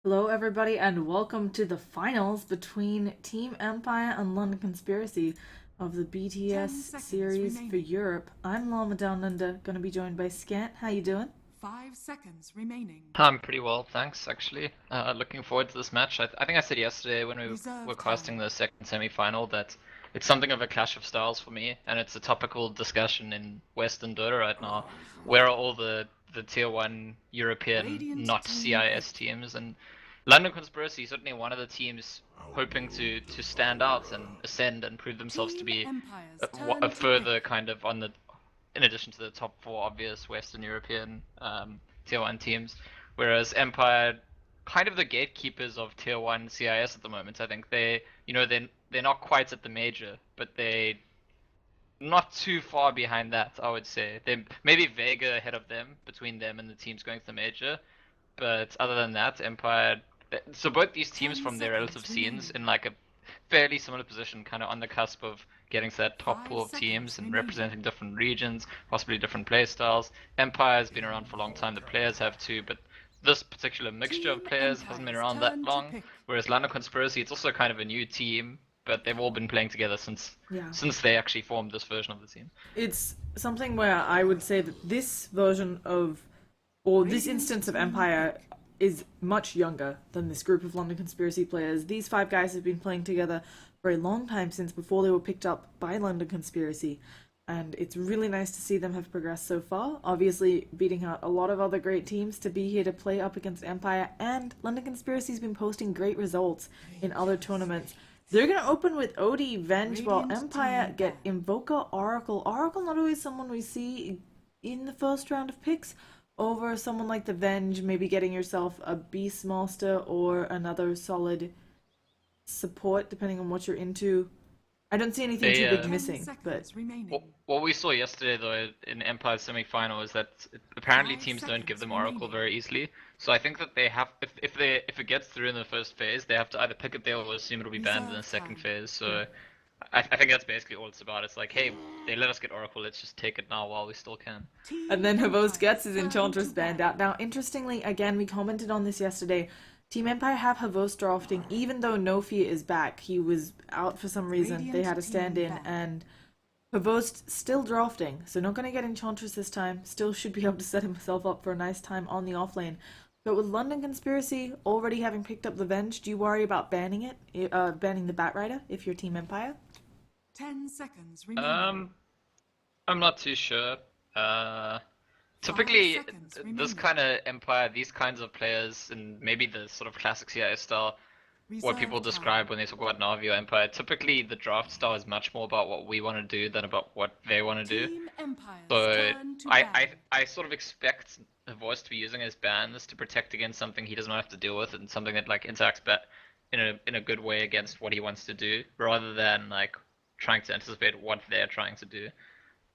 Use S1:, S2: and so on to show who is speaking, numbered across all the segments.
S1: Hello, everybody, and welcome to the finals between Team Empire and London Conspiracy of the
S2: 10
S1: BTS
S2: seconds
S1: series for
S2: remaining.
S1: Europe. I'm Llama Down Under, gonna be joined by Scant. How you doing?
S2: 5 seconds remaining.
S3: I'm pretty well, thanks, actually. Looking forward to this match. I think I said yesterday when we were
S2: Reserve
S3: casting
S2: time.
S3: the second semi-final that it's something of a clash of styles for me, and it's a topical discussion in Western Dota right now. Where are all the tier 1 European,
S2: Radiant
S3: not
S2: team
S3: CIS
S2: picked.
S3: teams? And London Conspiracy is certainly one of the teams hoping to stand out and ascend and prove themselves to
S2: Team
S3: be
S2: Empire's
S3: a
S2: turn to
S3: further
S2: pick.
S3: kind of on the in addition to the top four obvious Western European tier one teams. Whereas Empire, kind of the gatekeepers of tier one CIS at the moment. I think they're not quite at the major, but they not too far behind that. I would say they maybe Vega ahead of them between them and the teams going to the major. But other than that, Empire. So both these teams
S2: 10
S3: from their relative
S2: seconds
S3: scenes
S2: remaining.
S3: in like a fairly similar position, kind of on the cusp of getting to that top
S2: 5
S3: pool of
S2: seconds
S3: teams and
S2: remaining.
S3: representing different regions, possibly different play styles. Empire has been around for a long time, the players have too, but this particular mixture of
S2: Team
S3: players hasn't been
S2: Empire's
S3: around that
S2: turn to
S3: long.
S2: pick.
S3: Whereas London Conspiracy, it's also kind of a new team, but they've all been playing together
S1: Yeah.
S3: since they actually formed this version of the team.
S1: It's something where I would say that this version of, or this
S2: Radiant
S1: instance of
S2: team
S1: Empire
S2: pick.
S1: is much younger than this group of London Conspiracy players. These five guys have been playing together for a long time since before they were picked up by London Conspiracy. And it's really nice to see them have progressed so far. Obviously, beating out a lot of other great teams to be here to play up against Empire. And London Conspiracy's been posting great results in other tournaments. They're gonna open with Odie, Venge, while
S2: Radiant
S1: Empire
S2: team
S1: get
S2: ban.
S1: Invoker, Oracle. Oracle not always someone we see in the first round of picks over someone like the Venge, maybe getting yourself a Beastmaster or another solid support, depending on what you're into. I don't see anything too
S3: They
S1: big
S2: 10
S1: missing, but
S2: seconds
S3: What
S2: remaining.
S3: what we saw yesterday though in Empire's semi-final is that apparently
S2: 5
S3: teams don't give
S2: seconds
S3: them Oracle
S2: remaining.
S3: very easily. So I think that they have if it gets through in the first phase, they have to either pick it there or assume it'll be banned in the
S2: Reserve
S3: second
S2: time.
S3: phase.
S1: yeah.
S3: So I think that's basically all it's about. It's like, hey, they let us get Oracle, let's just take it now while we still can.
S1: And
S2: Team
S1: then Havost gets
S2: Empire's
S1: his
S2: turn to
S1: Enchantress banned
S2: ban.
S1: out. Now, interestingly, again, we commented on this yesterday. Team Empire have Havost drafting, even though No Fear is back. He was out for some reason. They
S2: Radiant
S1: had a stand
S2: team
S1: in,
S2: ban.
S1: and Havost still drafting, so not going to get Enchantress this time. Still should be able to set himself up for a nice time on the offlane. But with London Conspiracy already having picked up the Venge, do you worry about banning it? Banning the Batrider if you're Team Empire?
S2: 10 seconds remaining.
S3: Um, I'm not too sure. Uh,
S2: 5
S3: Typically,
S2: seconds
S3: this
S2: remaining.
S3: kind of Empire, these kinds of players, and maybe the sort of classic CIS style, what people
S2: Reserve time.
S3: describe when they talk about Navi or Empire. Typically, the draft style is much more about what we want to do than about what they want to do.
S2: Team Empire's
S3: So
S2: turn to
S3: I,
S2: ban.
S3: I, I sort of expect the voice to be using his bans to protect against something he doesn't have to deal with and something that like interacts in a good way against what he wants to do, rather than like trying to anticipate what they're trying to do.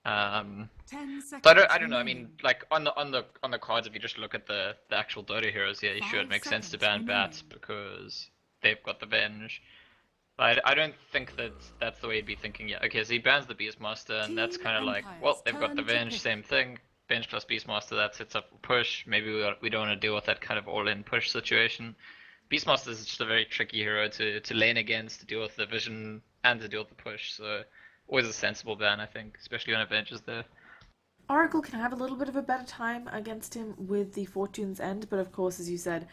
S3: Um,
S2: 10
S3: so
S2: seconds
S3: I don't know. I mean,
S2: remaining.
S3: like on the cards, if you just look at the actual Dota heroes here, sure, it
S2: 5
S3: makes sense to
S2: seconds
S3: ban Bats
S2: remaining.
S3: because they've got the Venge. But I don't think that that's the way he'd be thinking. Yeah, okay, so he bans the Beastmaster, and that's
S2: Team
S3: kind of like,
S2: Empire's
S3: well, they've got the
S2: turn to
S3: Venge,
S2: pick.
S3: same thing. Venge plus Beastmaster, that sets up a push. Maybe we don't want to deal with that kind of all-in push situation. Beastmaster is just a very tricky hero to lane against, to deal with the vision, and to deal with the push. So always a sensible ban, I think, especially when a Venge is there.
S1: Oracle can have a little bit of a better time against him with the Fortune's End, but of course, as you said,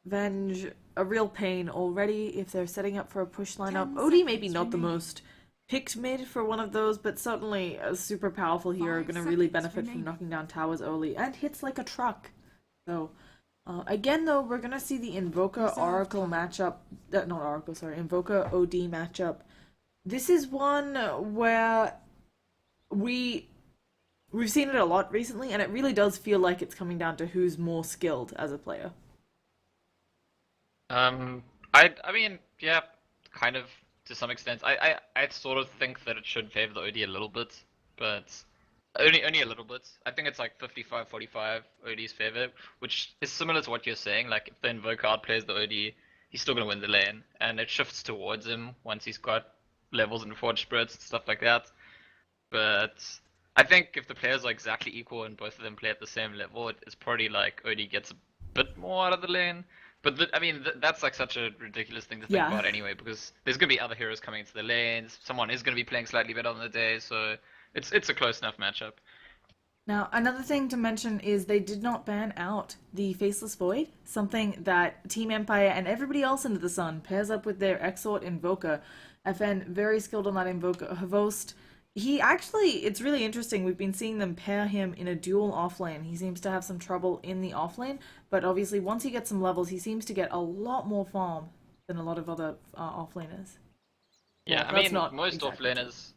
S1: Venge, a real pain already if they're setting up for a push lineup.
S2: 10
S1: Odie maybe
S2: seconds
S1: not the
S2: remaining.
S1: most picked mid for one of those, but certainly a super powerful hero,
S2: 5
S1: gonna really
S2: seconds
S1: benefit from
S2: remaining.
S1: knocking down towers early and hits like a truck. So, again though, we're gonna see the Invoker
S2: Reserve
S1: Oracle
S2: time.
S1: matchup. Not Oracle, sorry, Invoker OD matchup. This is one where we we've seen it a lot recently, and it really does feel like it's coming down to who's more skilled as a player.
S3: Um, I mean, yeah, kind of to some extent. I sort of think that it should favor the OD a little bit, but only a little bit. I think it's like 55-45 OD's favor, which is similar to what you're saying. Like if the Invoker outplays the OD, he's still gonna win the lane, and it shifts towards him once he's got levels in Forge Spirits and stuff like that. But I think if the players are exactly equal and both of them play at the same level, it's probably like OD gets a bit more out of the lane. But I mean, that's like such a ridiculous thing to think
S1: Yeah.
S3: about anyway, because there's gonna be other heroes coming into the lanes. Someone is gonna be playing slightly better on the day, so it's a close enough matchup.
S1: Now, another thing to mention is they did not ban out the Faceless Void, something that Team Empire and everybody else under the sun pairs up with their Exort Invoker. FN, very skilled on that Invoker. Havost, he actually, it's really interesting. We've been seeing them pair him in a dual offlane. He seems to have some trouble in the offlane, but obviously once he gets some levels, he seems to get a lot more farm than a lot of other offlaners.
S3: Yeah,
S1: Well,
S3: I
S1: that's
S3: mean,
S1: not
S3: most
S1: exactly true.
S3: offlaners,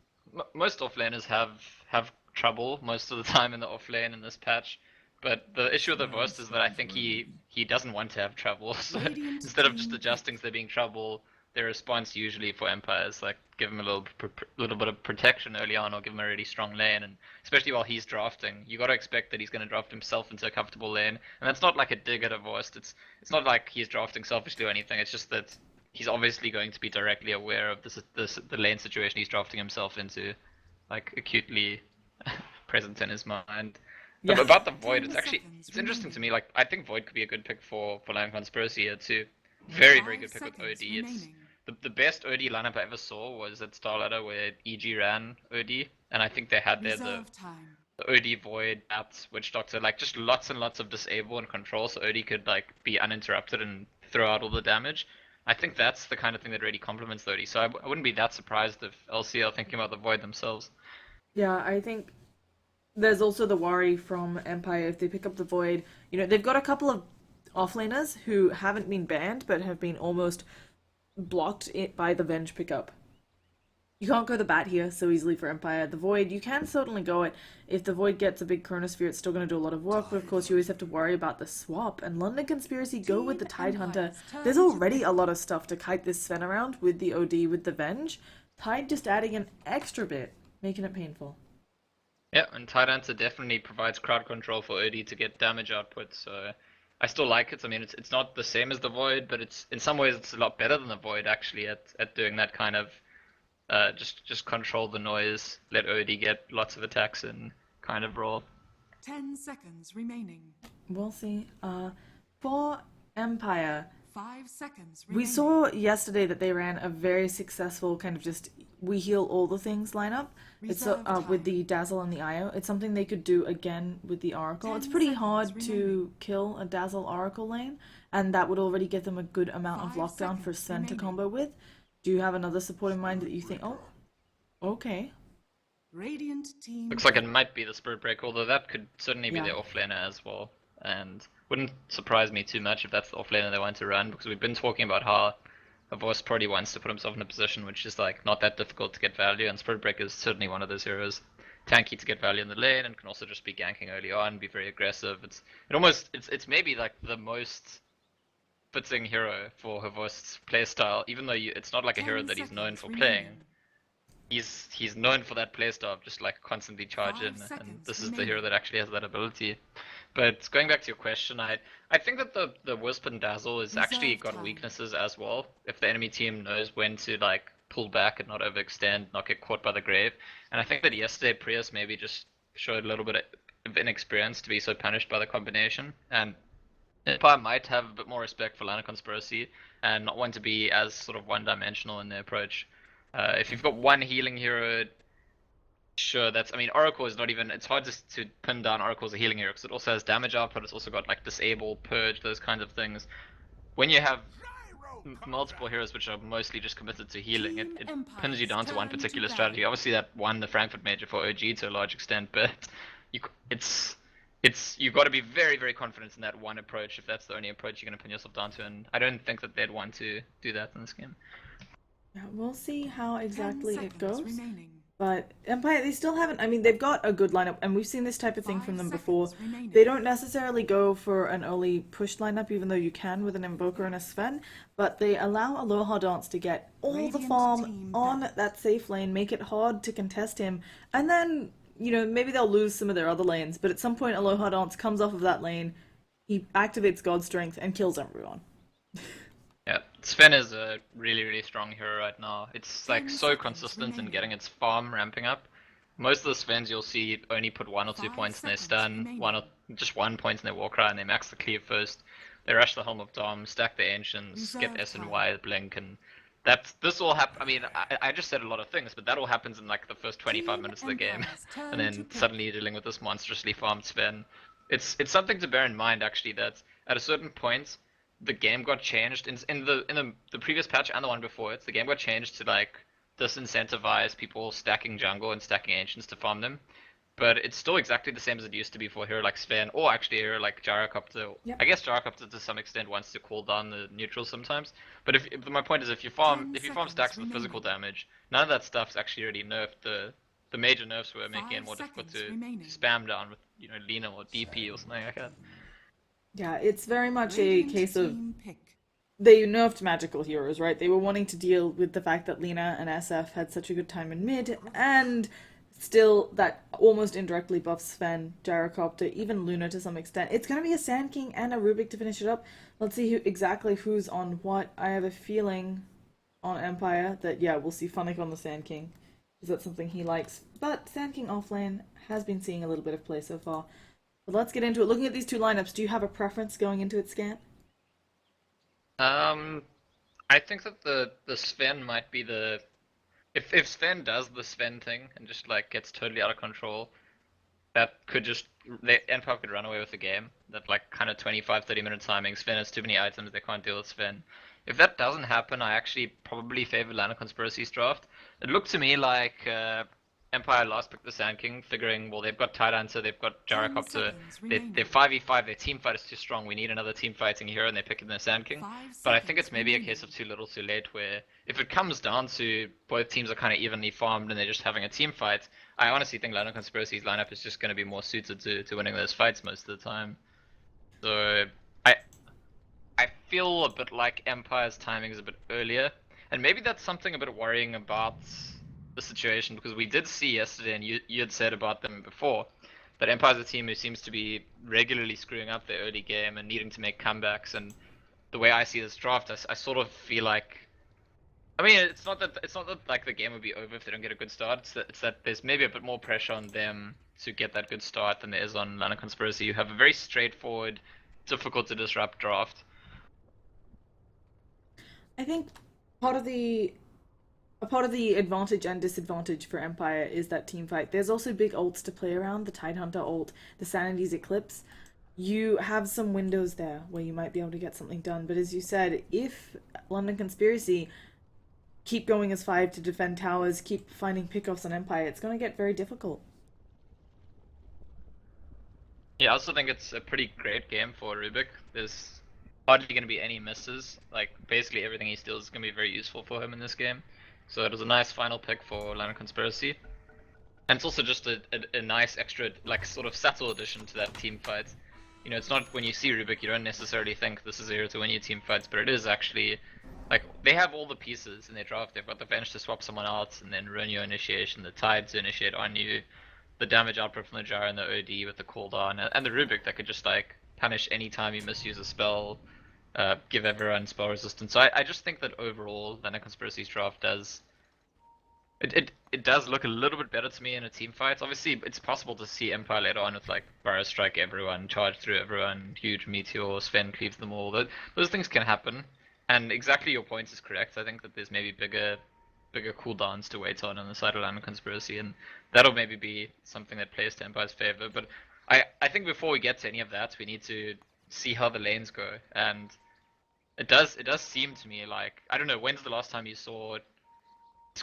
S3: most offlaners have trouble most of the time in the offlane in this patch. But the issue with the Vost is that I think he doesn't want to have trouble. So
S2: Radiant
S3: instead of just
S2: team
S3: adjusting
S2: pick.
S3: there being trouble, their response usually for Empire is like give him a little bit of protection early on, or give him a really strong lane. And especially while he's drafting, you got to expect that he's going to draft himself into a comfortable lane. And that's not like a dig at a Vost. It's not like he's drafting selfishly or anything. It's just that he's obviously going to be directly aware of the lane situation he's drafting himself into, like acutely present in his mind.
S1: Yeah.
S3: About the Void,
S2: 10 seconds
S3: it's interesting to
S2: remaining.
S3: me. Like I think Void could be a good pick for Lion Conspiracy here too. Very
S2: 5
S3: good pick with
S2: seconds
S3: OD. It's
S2: remaining.
S3: the best OD lineup I ever saw was at Starladder where EG ran OD, and I think they had there
S2: Reserve time.
S3: the OD Void, Bats, Witch Doctor, like just lots and lots of disable and control, so OD could like be uninterrupted and throw out all the damage. I think that's the kind of thing that really complements the OD. So I wouldn't be that surprised if LC are thinking about the Void themselves.
S1: Yeah, I think there's also the worry from Empire if they pick up the Void. You know, they've got a couple of offlaners who haven't been banned but have been almost blocked it by the Venge pickup. You can't go the bat here so easily for Empire. The Void, you can certainly go it. If the Void gets a big Chronosphere, it's still going to do a lot of work, but of course you always have to worry about the swap. And London Conspiracy go with the Tide Hunter. There's already a lot of stuff to kite this Sven around with the OD, with the Venge. Tide just adding an extra bit, making it painful.
S3: Yeah, and Tide Hunter definitely provides crowd control for OD to get damage output, so I still like it. I mean, it's not the same as the Void, but it's in some ways it's a lot better than the Void actually at doing that kind of just control the noise, let OD get lots of attacks in kind of role.
S2: 10 seconds remaining.
S1: We'll see. For Empire,
S2: 5 seconds
S1: we
S2: remaining.
S1: saw yesterday that they ran a very successful kind of just we heal all the things lineup. It's
S2: Reserve
S1: with
S2: time.
S1: the Dazzle and the Io. It's something they could do again with the Oracle.
S2: 10
S1: It's pretty
S2: seconds
S1: hard to
S2: remaining.
S1: kill a Dazzle Oracle lane, and that would already get them a good amount of
S2: 5
S1: lockdown for
S2: seconds
S1: Sven to
S2: remaining.
S1: combo with. Do you have another support in mind that you think, oh, okay.
S2: Radiant team.
S3: Looks like it
S2: pick.
S3: might be the Spirit Break, although that could certainly be
S1: Yeah.
S3: their offlaner as well. And wouldn't surprise me too much if that's the offlaner they want to run, because we've been talking about how Havos probably wants to put himself in a position which is like not that difficult to get value, and Spirit Break is certainly one of those heroes. Tanky to get value in the lane, and can also just be ganking early on, be very aggressive. It's maybe like the most fitting hero for Havost's playstyle, even though it's not like a hero
S2: 10
S3: that he's known
S2: seconds
S3: for playing.
S2: remaining.
S3: He's known for that playstyle of just like constantly charge
S2: 5
S3: in, and
S2: seconds
S3: this is the hero
S2: remaining.
S3: that actually has that ability. But going back to your question, I think that the Wisp and Dazzle is actually
S2: Reserve
S3: got
S2: time.
S3: weaknesses as well. If the enemy team knows when to like pull back and not overextend, not get caught by the grave. And I think that yesterday Prius maybe just showed a little bit of inexperience to be so punished by the combination. And Empire might have a bit more respect for Lana Conspiracy and not want to be as sort of one-dimensional in their approach. If you've got one healing hero, sure, I mean, Oracle is not even, it's hard to pin down Oracle as a healing hero because it also has damage output, it's also got like Disable, Purge, those kinds of things. When you have multiple heroes which are mostly just committed to healing, it
S2: Team
S3: pins you down to one
S2: Empire's turn
S3: particular
S2: to
S3: strategy.
S2: battle.
S3: Obviously that won the Frankfurt Major for OG to a large extent, but you, it's you've got to be very confident in that one approach if that's the only approach you're going to pin yourself down to, and I don't think that they'd want to do that in this game.
S1: Yeah, we'll see how
S2: 10
S1: exactly it
S2: seconds
S1: goes.
S2: remaining.
S1: But Empire, they still haven't. I mean, they've got a good lineup, and we've seen this type of thing
S2: 5
S1: from them
S2: seconds
S1: before.
S2: remaining.
S1: They don't necessarily go for an early push lineup, even though you can with an Invoker and a Sven, but they allow Aloha Dance to get all the
S2: Radiant
S1: farm
S2: team
S1: on
S2: back.
S1: that safe lane, make it hard to contest him, and then, you know, maybe they'll lose some of their other lanes, but at some point Aloha Dance comes off of that lane, he activates God Strength, and kills everyone.
S3: Yeah, Sven is a really strong hero right now. It's like
S2: 10
S3: so
S2: seconds
S3: consistent in
S2: remaining.
S3: getting its farm ramping up. Most of the Svens you'll see only put 1 or 2
S2: 5
S3: points in their
S2: seconds
S3: stun,
S2: remaining.
S3: just 1 point in their Warcry, and they max the cleave first. They rush the Helm of Dom, stack the Ancients, get
S2: Reserve
S3: S and
S2: time.
S3: Y blink, and this all I mean, I just said a lot of things, but that all happens in like the first 25
S2: Team
S3: minutes of the game,
S2: Empire's
S3: and
S2: turn to
S3: then
S2: pick.
S3: suddenly you're dealing with this monstrously farmed Sven. It's something to bear in mind actually that at a certain point the game got changed in the previous patch and the one before it. The game got changed to like disincentivize people stacking jungle and stacking Ancients to farm them. But it's still exactly the same as it used to be for a hero like Sven, or actually a hero like Gyrocopter.
S1: Yep.
S3: I guess Gyrocopter to some extent wants to cool down the neutrals sometimes. But my point is, if you
S2: 10
S3: farm stacks
S2: seconds
S3: with physical
S2: remaining.
S3: damage, none of that stuff's actually already nerfed. The major nerfs were making it
S2: 5
S3: more difficult
S2: seconds
S3: to
S2: remaining.
S3: spam down with Lina or DP or something like that.
S1: Yeah, it's very much a
S2: Radiant
S1: case of
S2: team pick.
S1: they nerfed magical heroes, right? They were wanting to deal with the fact that Lina and SF had such a good time in mid, and still that almost indirectly buffs Sven, Gyrocopter, even Luna to some extent. It's going to be a Sand King and a Rubik to finish it up. Let's see exactly who's on what. I have a feeling on Empire that, yeah, we'll see Funnick on the Sand King, because that's something he likes. But Sand King offlane has been seeing a little bit of play so far. But let's get into it. Looking at these two lineups, do you have a preference going into it, Scant?
S3: Um, I think that the Sven might be the if Sven does the Sven thing and just like gets totally out of control, that could just Empire could run away with the game. That like kind of 25-30 minute timing. Sven has too many items, they can't deal with Sven. If that doesn't happen, I actually probably favor Lana Conspiracy's draft. It looked to me like Empire last picked the Sand King, figuring well they've got Tyrant, they've got
S2: 10
S3: Gyrocopter,
S2: seconds
S3: they're
S2: remaining.
S3: 5v5, their team fight is too strong. We need another team fighting hero, and they pick in the Sand King.
S2: 5
S3: But I think
S2: seconds
S3: it's maybe a
S2: remaining.
S3: case of too little, too late. Where if it comes down to both teams are kind of evenly farmed and they're just having a team fight, I honestly think Lana Conspiracy's lineup is just going to be more suited to winning those fights most of the time. So I I feel a bit like Empire's timing is a bit earlier, and maybe that's something a bit worrying about the situation because we did see yesterday, and you had said about them before, that Empire's a team who seems to be regularly screwing up their early game and needing to make comebacks. And the way I see this draft, I sort of feel like I mean, it's not that like the game would be over if they don't get a good start. It's that there's maybe a bit more pressure on them to get that good start than there is on Lana Conspiracy. You have a very straightforward, difficult to disrupt draft.
S1: I think part of the a part of the advantage and disadvantage for Empire is that team fight. There's also big ults to play around, the Tidehunter ult, the Sanity's Eclipse. You have some windows there where you might be able to get something done. But as you said, if London Conspiracy keep going as 5 to defend towers, keep finding pickoffs on Empire, it's going to get very difficult.
S3: Yeah, I also think it's a pretty great game for Rubik. There's hardly going to be any misses. Like basically everything he steals is going to be very useful for him in this game. So it was a nice final pick for Lana Conspiracy. And it's also just a nice extra, like, sort of subtle addition to that team fight. It's not when you see Rubik, you don't necessarily think this is a hero to win your team fights, but it is actually, like, they have all the pieces in their draft. They've got the bench to swap someone out, and then ruin your initiation, the tide to initiate on you, the damage output from the Jar and the OD with the cooldown, and the Rubik that could just, like, punish any time you misuse a spell, give everyone spell resistance. So I just think that overall, Lana Conspiracy's draft does it does look a little bit better to me in a team fight. Obviously, it's possible to see Empire later on with like Burrow strike everyone, charge through everyone, huge meteor, Sven cleaves them all. Those things can happen. And exactly your point is correct. I think that there's maybe bigger cooldowns to wait on the side of Land Conspiracy, and that'll maybe be something that plays to Empire's favor. But I think before we get to any of that, we need to see how the lanes go. And it does seem to me like I don't know, when's the last time you saw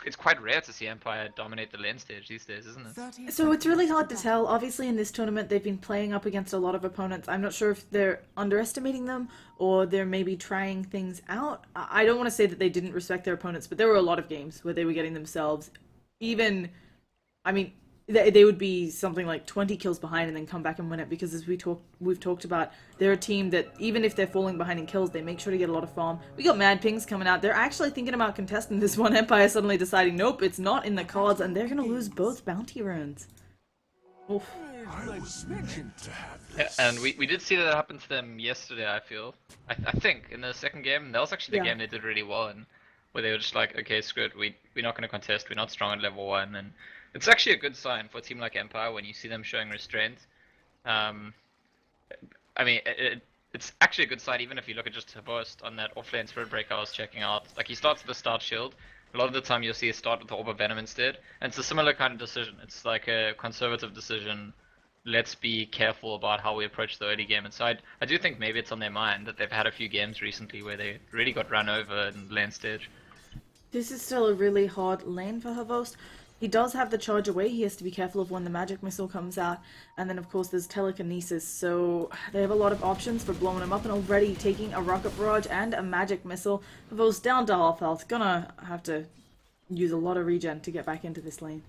S3: it's quite rare to see Empire dominate the lane stage these days, isn't it?
S2: 30
S1: So it's really
S2: seconds
S1: hard to
S2: battle.
S1: tell. Obviously, in this tournament, they've been playing up against a lot of opponents. I'm not sure if they're underestimating them or they're maybe trying things out. I don't want to say that they didn't respect their opponents, but there were a lot of games where they were getting themselves even. I mean, they would be something like 20 kills behind and then come back and win it because as we've talked about, they're a team that even if they're falling behind in kills, they make sure to get a lot of farm. We got Mad Pings coming out. They're actually thinking about contesting this one. Empire suddenly deciding, nope, it's not in the cards, and they're going to lose both bounty runes. Oof.
S3: Yeah, and we did see that happen to them yesterday, I feel. I think in the second game, that was actually the
S1: Yeah.
S3: game they did really well in, where they were just like, okay, screw it, we're not going to contest, we're not strong at level 1, and it's actually a good sign for a team like Empire when you see them showing restraint. Um, I mean, it's actually a good sign even if you look at just Havost on that offlane Spirit Breaker I was checking out. Like he starts with the start shield. A lot of the time you'll see it start with the Orb of Venom instead. And it's a similar kind of decision. It's like a conservative decision. Let's be careful about how we approach the early game. And so I do think maybe it's on their mind that they've had a few games recently where they really got run over in the lane stage.
S1: This is still a really hard lane for Havost. He does have the charge away. He has to be careful of when the magic missile comes out. And then, of course, there's telekinesis. So they have a lot of options for blowing him up. And already taking a rocket barrage and a magic missile. Havost down to half health. Gonna have to use a lot of regen to get back into this lane.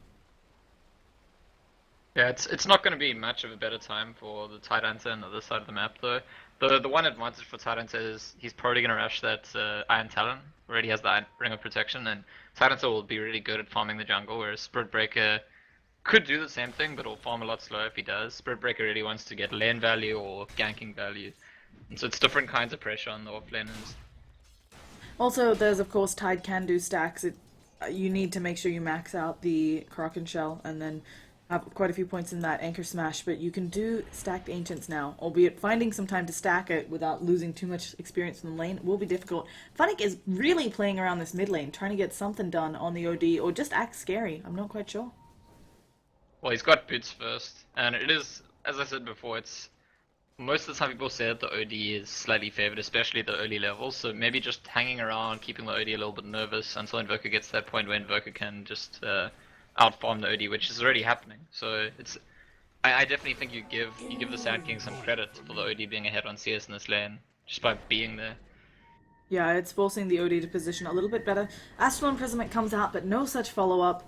S3: Yeah, it's not going to be much of a better time for the Tyrant on the other side of the map, though. The one advantage for Tyrant is he's probably going to rush that Iron Talon, where he has the Iron Ring of Protection, and Tyrant will be really good at farming the jungle, whereas Spirit Breaker could do the same thing, but will farm a lot slower if he does. Spirit Breaker really wants to get lane value or ganking value, and so it's different kinds of pressure on the offlaners.
S1: Also, there's, of course, Tide can do stacks. You need to make sure you max out the Kraken Shell, and then have quite a few points in that Anchor Smash, but you can do stacked Ancients now, albeit finding some time to stack it without losing too much experience in the lane will be difficult. Funnick is really playing around this mid lane, trying to get something done on the OD, or just act scary. I'm not quite sure.
S3: Well, he's got boots first, and it is, as I said before, it's most of the time people say that the OD is slightly favored, especially at the early levels, so maybe just hanging around, keeping the OD a little bit nervous until Invoker gets to that point where Invoker can just outfarm the OD, which is already happening. So it's, I definitely think you give the Sand King some credit for the OD being ahead on CS in this lane, just by being there.
S1: Yeah, it's forcing the OD to position a little bit better. Astral Imprisonment comes out, but no such follow-up.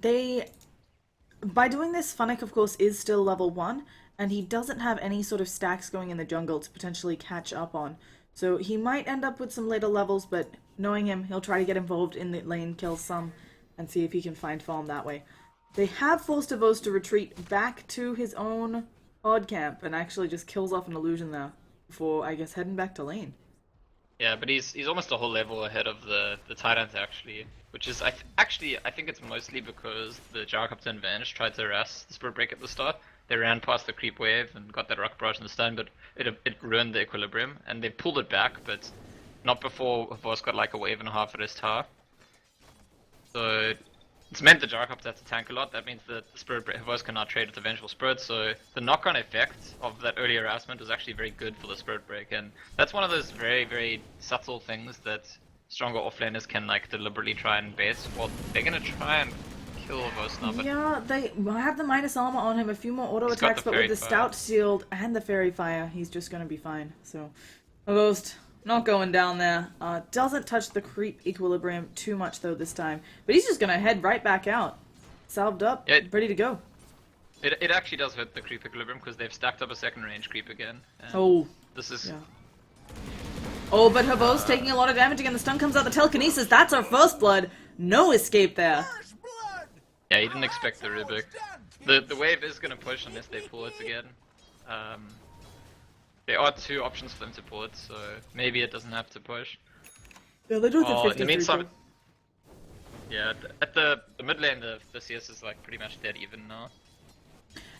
S1: By doing this, Funnick, of course, is still level 1, and he doesn't have any sort of stacks going in the jungle to potentially catch up on. So he might end up with some later levels, but knowing him, he'll try to get involved in the lane, kill some, and see if he can find farm that way. They have forced Havost to retreat back to his own odd camp and actually just kills off an illusion there before, I guess, heading back to lane.
S3: Yeah, but he's almost a whole level ahead of the Tyrant actually, which is I think it's mostly because the Gyrocopter and Vanish tried to harass the Spirit Break at the start. They ran past the creep wave and got that rock barrage in the stun, but it ruined the equilibrium and they pulled it back, but not before Havost got like a wave and a half at his tower. So it's meant the Gyrocopter has to tank a lot. That means that the Spirit Havost cannot trade with the Vengeful Spirit. So the knock-on effect of that early harassment was actually very good for the Spirit Break, and that's one of those very, very subtle things that stronger offlaners can like deliberately try and bait. Well, they're gonna try and kill Havost now, but
S1: Yeah, they have the minus armor on him, a few more auto
S3: He's got
S1: attacks,
S3: the
S1: but with
S3: Fairy
S1: the
S3: Fire.
S1: Stout Shield and the Fairy Fire, he's just gonna be fine. So, Havost not going down there. Doesn't touch the creep equilibrium too much though this time, but he's just gonna head right back out, salved up,
S3: Yeah,
S1: ready to go.
S3: it actually does hurt the creep equilibrium because they've stacked up a second range creep again. And
S1: Oh,
S3: this is
S1: yeah. Oh, but Havost taking a lot of damage again. The stun comes out, the telekinesis. That's our first blood. No escape there.
S3: yeah, he didn't expect the Rubik. The wave is gonna push unless they pull it again. There are two options for them to pull it, so maybe it doesn't have to push.
S1: Yeah, they do it
S3: Oh, in the
S1: 53
S3: meantime,
S1: too.
S3: yeah, at the mid lane, the CS is like pretty much dead even now.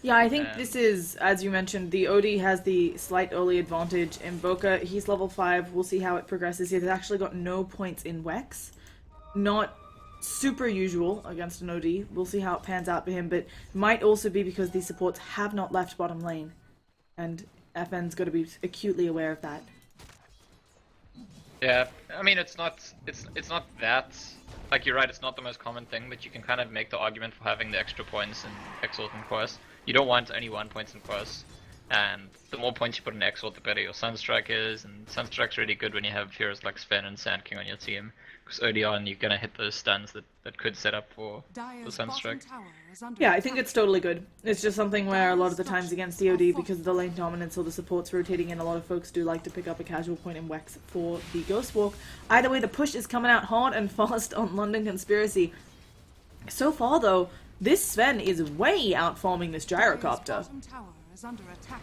S1: Yeah, I think this is, as you mentioned, the OD has the slight early advantage. Invoker, he's level 5. We'll see how it progresses. He's actually got no points in Wex. Not super usual against an OD. We'll see how it pans out for him, but might also be because these supports have not left bottom lane. And FN's got to be acutely aware of that.
S3: Yeah, I mean it's not that, like you're right, it's not the most common thing, but you can kind of make the argument for having the extra points in Exalt and Quest. You don't want only 1 point in Quest, and the more points you put in Exalt, the better your Sunstrike is, and Sunstrike's really good when you have heroes like Sven and Sand King on your team, because early on you're gonna hit those stuns that could set up for the
S2: Dire's bottom
S3: Sunstrike.
S2: tower is under
S1: Yeah, I
S2: attack.
S1: think it's totally good. It's just something where a lot of the times against DoD, because of the lane dominance or the supports rotating in, a lot of folks do like to pick up a casual point in Wex for the Ghost Walk. Either way, the push is coming out hard and fast on London Conspiracy. So far, though, this Sven is way outfarming this
S2: Dire's
S1: Gyrocopter.
S2: bottom tower is under attack.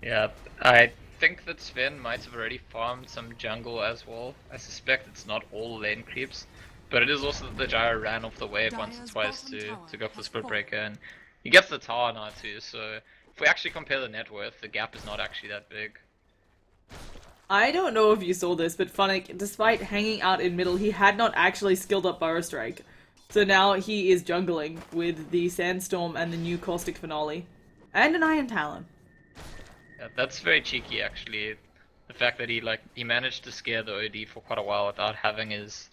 S3: Yeah, I think that Sven might have already farmed some jungle as well. I suspect it's not all lane creeps, but it is also that the Gyro ran off the wave once or
S2: Dire's
S3: twice
S2: bottom
S3: to
S2: tower
S3: go for the
S2: has
S3: Split
S2: fallen.
S3: Breaker, and he gets the tower now too, so if we actually compare the net worth, the gap is not actually that big.
S1: I don't know if you saw this, but Funnick, despite hanging out in middle, he had not actually skilled up Burrow Strike. So now he is jungling with the Sandstorm and the new Caustic Finale. And an Iron Talon.
S3: Yeah, that's very cheeky actually. The fact that he managed to scare the OD for quite a while without having his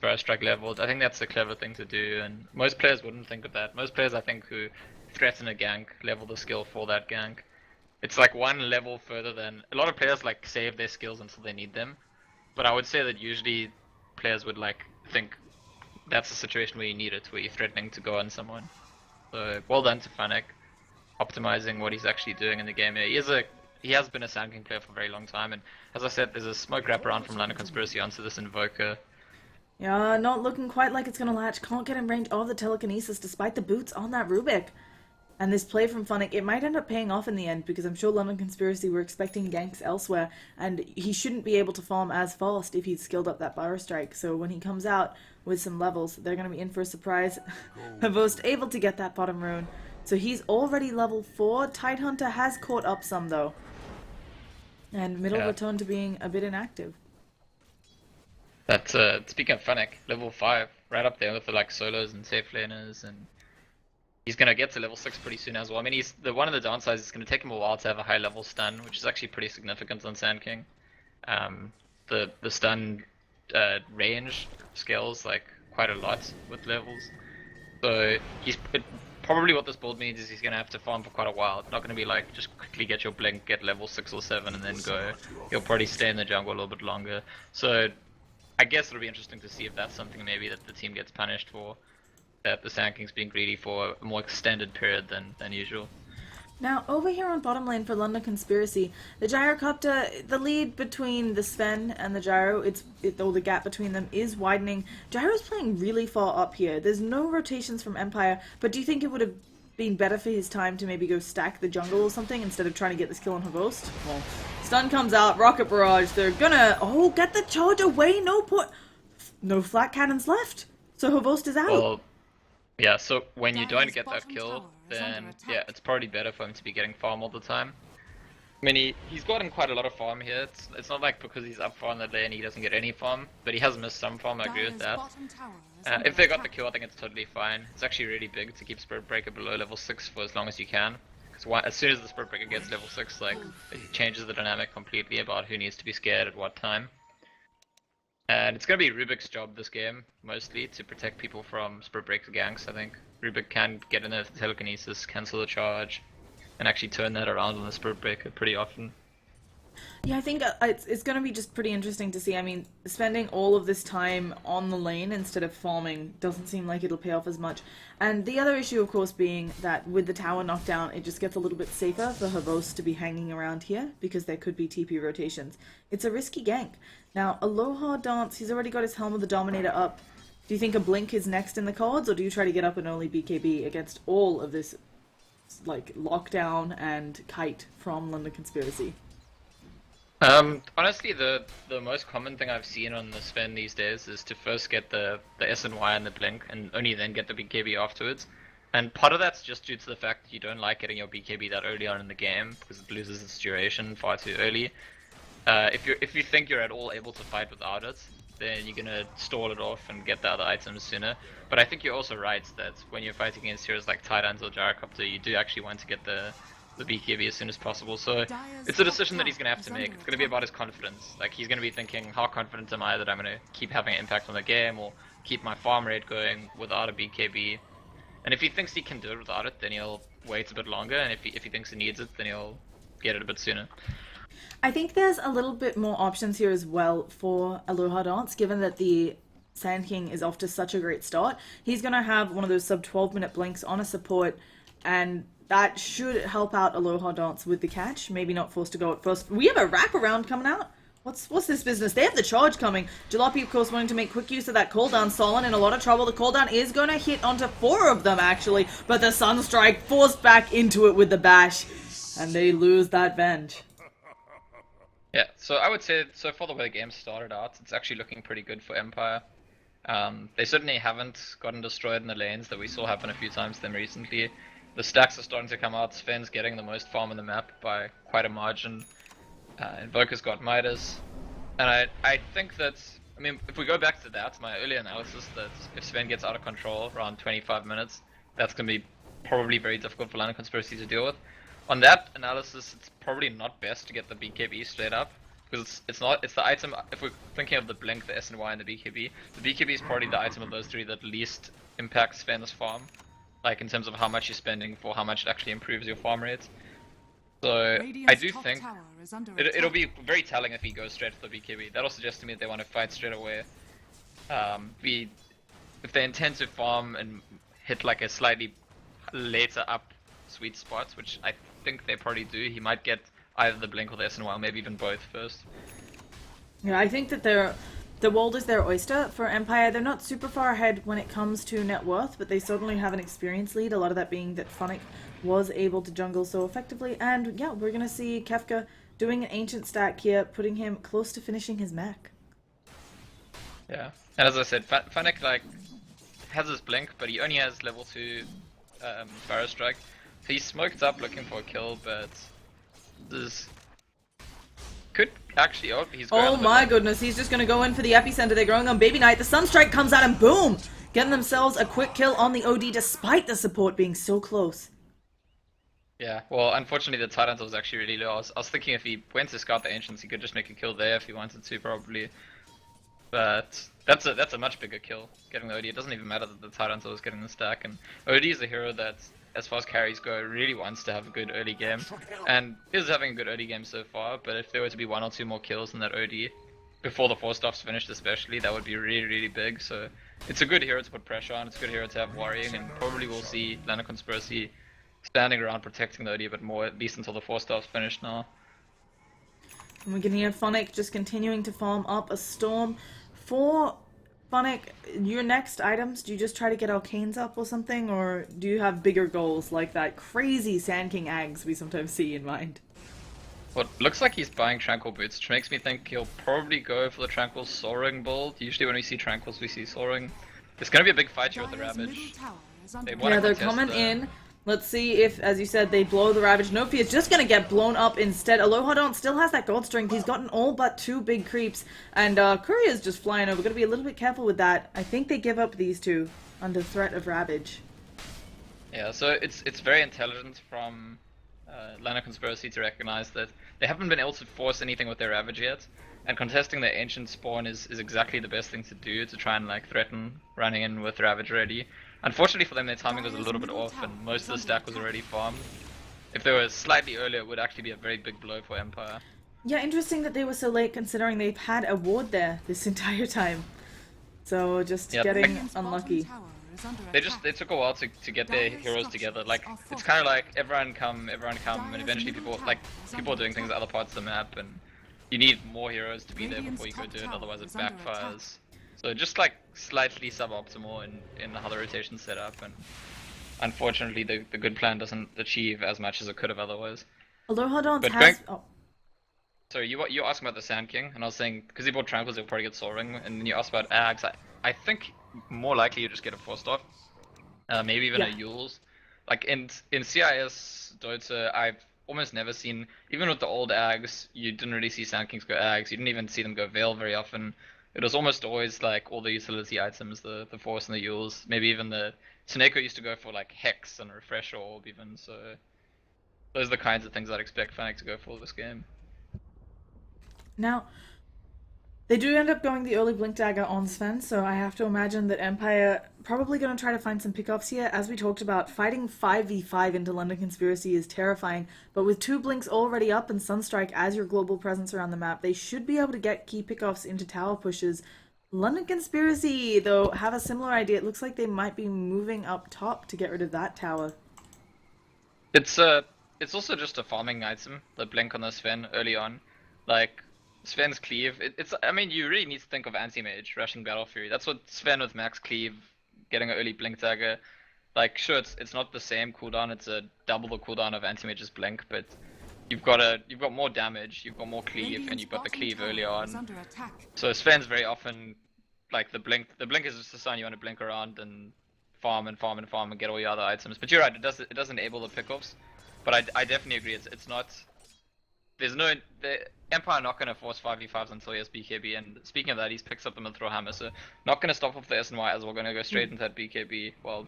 S3: Burrow Strike leveled. I think that's a clever thing to do, and most players wouldn't think of that. Most players, I think, who threaten a gank level the skill for that gank. It's like one level further than a lot of players like save their skills until they need them. But I would say that usually players would like think that's a situation where you need it, where you're threatening to go on someone. So well done to Fanek, optimizing what he's actually doing in the game. He has been a Sand King player for a very long time, and as I said, there's a smoke wraparound from London Conspiracy onto this Invoker.
S1: Yeah, not looking quite like it's gonna latch. Can't get in range of the telekinesis despite the boots on that Rubik. And this play from Funnick, it might end up paying off in the end because I'm sure London Conspiracy were expecting ganks elsewhere, and he shouldn't be able to farm as fast if he'd skilled up that Burrow Strike. So when he comes out with some levels, they're going to be in for a surprise. Havost able to get that bottom rune. So he's already level 4. Tidehunter has caught up some though. And middle returned to being a bit inactive.
S3: That's speaking of Funnick, level 5, right up there with the like solos and safe laners, and he's gonna get to level 6 pretty soon as well. I mean, he's one of the downsides is gonna take him a while to have a high level stun, which is actually pretty significant on Sand King. The stun range scales like quite a lot with levels, so probably what this build means is he's gonna have to farm for quite a while. It's not gonna be like just quickly get your blink, get level 6 or 7, and then go. He'll probably stay in the jungle a little bit longer. So I guess it'll be interesting to see if that's something maybe that the team gets punished for. That the Sand King's being greedy for a more extended period than usual.
S1: Now, over here on bottom lane for London Conspiracy, the Gyrocopter, the lead between the Sven and the Gyro, or the gap between them is widening. Gyro's playing really far up here. There's no rotations from Empire, but do you think it would have been better for his time to maybe go stack the jungle or something instead of trying to get this kill on Havost? Well, stun comes out, Rocket Barrage, they're gonna, get the charge away, no flat cannons left. So Havost is out.
S3: Well, yeah, so when you don't
S2: Dire's
S3: get that
S2: bottom
S3: kill,
S2: tower is
S3: then
S2: under attack.
S3: yeah, it's probably better for him to be getting farm all the time. I mean, he's gotten quite a lot of farm here. It's not like because he's up far in the lane he doesn't get any farm, but he has missed some farm, I agree with
S2: Dire's
S3: that.
S2: bottom tower is under
S3: If they got the
S2: attack.
S3: kill, I think it's totally fine. It's actually really big to keep Spirit Breaker below level 6 for as long as you can. Because as soon as the Spirit Breaker gets level 6, like, it changes the dynamic completely about who needs to be scared at what time. And it's going to be Rubik's job this game, mostly, to protect people from Spirit Breaker ganks, I think. Rubik can get in there with telekinesis, cancel the charge, and actually turn that around on the Spirit Breaker pretty often.
S1: Yeah, I think it's going to be just pretty interesting to see. I mean, spending all of this time on the lane instead of farming doesn't seem like it'll pay off as much. And the other issue, of course, being that with the tower knockdown, it just gets a little bit safer for Havost to be hanging around here because there could be TP rotations. It's a risky gank. Now, Aloha Dance, he's already got his Helm of the Dominator up. Do you think a Blink is next in the cards, or do you try to get up an early BKB against all of this, like, lockdown and kite from London Conspiracy?
S3: Honestly, the most common thing I've seen on the Sven these days is to first get the SNY and the Blink, and only then get the BKB afterwards. And part of that's just due to the fact that you don't like getting your BKB that early on in the game, because it loses its duration far too early. If you think you're at all able to fight without it, then you're gonna stall it off and get the other items sooner. But I think you're also right that when you're fighting against heroes like Tidans or Gyrocopter, you do actually want to get the BKB as soon as possible. So it's a decision that he's gonna have to make. It's gonna be about his confidence. Like, he's gonna be thinking, how confident am I that I'm gonna keep having an impact on the game, or keep my farm rate going without a BKB? And if he thinks he can do it without it, then he'll wait a bit longer. And if he thinks he needs it, then he'll get it a bit sooner.
S1: I think there's a little bit more options here as well for Aloha Dance, given that the Sand King is off to such a great start. He's going to have one of those sub 12-minute blinks on a support, and that should help out Aloha Dance with the catch. Maybe not forced to go at first. We have a wraparound coming out. What's this business? They have the charge coming. Jalopy, of course, wanting to make quick use of that cooldown. Solon in a lot of trouble. The cooldown is going to hit onto 4 of them, actually, but the Sunstrike forced back into it with the bash, and they lose that Venge.
S3: Yeah, so I would say, so far the way the game started out, it's actually looking pretty good for Empire. They certainly haven't gotten destroyed in the lanes that we saw happen a few times to them recently. The stacks are starting to come out. Sven's getting the most farm on the map by quite a margin. Invoker's got Midas. And I think that, I mean, if we go back to that, my earlier analysis that if Sven gets out of control around 25 minutes, that's going to be probably very difficult for London Conspiracy to deal with. On that analysis, it's probably not best to get the BKB straight up, because it's the item, if we're thinking of the Blink, the SNY, and the BKB is probably the item of those three that least impacts Sven's farm, like in terms of how much you're spending for how much it actually improves your farm rate. So I
S2: Radiant's
S3: do
S2: top
S3: think
S2: tower is under
S3: it'll
S2: attack.
S3: be very telling if he goes straight for the BKB. That'll suggest to me that they want to fight straight away. If they intend to farm and hit like a slightly later up sweet spot, which I think they probably do, he might get either the Blink or the SNY, maybe even both first.
S1: Yeah, I think that the world is their oyster for Empire. They're not super far ahead when it comes to net worth, but they certainly have an experience lead. A lot of that being that Funnick was able to jungle so effectively. And yeah, we're going to see Kefka doing an ancient stack here, putting him close to finishing his mech.
S3: Yeah, and as I said, Funnick like has his Blink, but he only has level 2 Sparrow Strike. So he's smoked up looking for a kill, but this could actually, oh, he's going
S1: Oh my goodness, he's just going to go in for the epicenter. They're going on Baby Knight. The Sunstrike comes out and boom! Getting themselves a quick kill on the OD despite the support being so close.
S3: Yeah, well, unfortunately the Tyrant was actually really low. I was thinking if he went to scout the Ancients, he could just make a kill there if he wanted to, probably. But that's a much bigger kill, getting the OD. It doesn't even matter that the Tyrant was getting the stack, and OD is a hero that, as far as carries go, really wants to have a good early game, and is having a good early game so far, but if there were to be 1 or 2 more kills in that OD, before the 4-staff's finished especially, that would be really, really big, so it's a good hero to put pressure on, it's a good hero to have worrying, and probably we'll see Lana Conspiracy standing around protecting the OD a bit more, at least until the 4-staff's finished now.
S1: And we can hear Funnick just continuing to farm up a storm. For Funnick, your next items, do you just try to get Arcanes up or something, or do you have bigger goals like that crazy Sand King Ags we sometimes see in mind?
S3: Well, it looks like he's buying Tranquil Boots, which makes me think he'll probably go for the Tranquil Soaring build. Usually when we see Tranquils, we see Soaring. There's gonna be a big fight here with the
S2: Dire's
S3: Ravage.
S2: middle tower is under
S3: They
S2: attack.
S3: wanna
S1: Yeah, they're
S3: contest
S1: coming
S3: the-
S1: in. Let's see if, as you said, they blow the Ravage. Nofi is just going to get blown up instead. Aloha Don't still has that gold strength. He's gotten all but 2 big creeps. And Courier's just flying over. Got to be a little bit careful with that. I think they give up these two under threat of Ravage.
S3: Yeah, so it's very intelligent from Lana Conspiracy to recognize that they haven't been able to force anything with their Ravage yet, and contesting the Ancient Spawn is exactly the best thing to do to try and like threaten running in with Ravage ready. Unfortunately for them, their timing was a little bit off, and most of the stack was already farmed. If they were slightly earlier, it would actually be a very big blow for Empire.
S1: Yeah, interesting that they were so late considering they've had a ward there this entire time. So just
S3: Yeah,
S1: getting
S2: Radiant's bottom
S1: unlucky.
S2: tower is under
S3: They
S2: attack.
S3: took a while to get their heroes together. Like it's kind of like everyone come, and eventually people are doing things at other parts of the map, and you need more heroes to be there before you go do it. Otherwise, it backfires. So just like slightly suboptimal in how the rotation's set up, and unfortunately the good plan doesn't achieve as much as it could have otherwise.
S1: Aloha Don't
S3: But
S1: has...
S3: going-
S1: Oh.
S3: So you asked about the Sand King, and I was saying because he bought Tranquils, he'll probably get Soaring, and then you asked about Ags. I think more likely you just get a 4-star, maybe even a
S1: Yeah.
S3: Yules. Like in CIS Dota, I've almost never seen, even with the old Ags, you didn't really see Sand Kings go Ags. You didn't even see them go Veil very often. It was almost always like all the utility items, the Force and the Yules. Maybe even the Sneko used to go for like Hex and Refresher Orb even. So those are the kinds of things I'd expect Fnatic to go for this game.
S1: Now, they do end up going the early Blink Dagger on Sven, so I have to imagine that Empire probably going to try to find some pickoffs here. As we talked about, fighting 5v5 into London Conspiracy is terrifying, but with 2 Blinks already up and Sunstrike as your global presence around the map, they should be able to get key pickoffs into tower pushes. London Conspiracy, though, have a similar idea. It looks like they might be moving up top to get rid of that tower.
S3: It's also just a farming item, the Blink on the Sven early on. Like, Sven's Cleave, I mean, you really need to think of Anti-Mage, rushing Battle Fury. That's what Sven with Max Cleave, getting an early Blink Dagger. Like, sure, it's not the same cooldown, it's a double the cooldown of Anti-Mage's Blink, but you've got more damage, you've got more Cleave, and you've got the Cleave early on. So Sven's very often, like, the blink is just a sign you want to blink around and farm and get all your other items. But you're right, it does enable the pickoffs. But I definitely agree, it's not, there's no, Empire are not going to force 5v5s until he has BKB, and speaking of that, he's picked up the mid-throw hammer, so not going to stop off the SNY as we're going to go straight into that BKB. Well,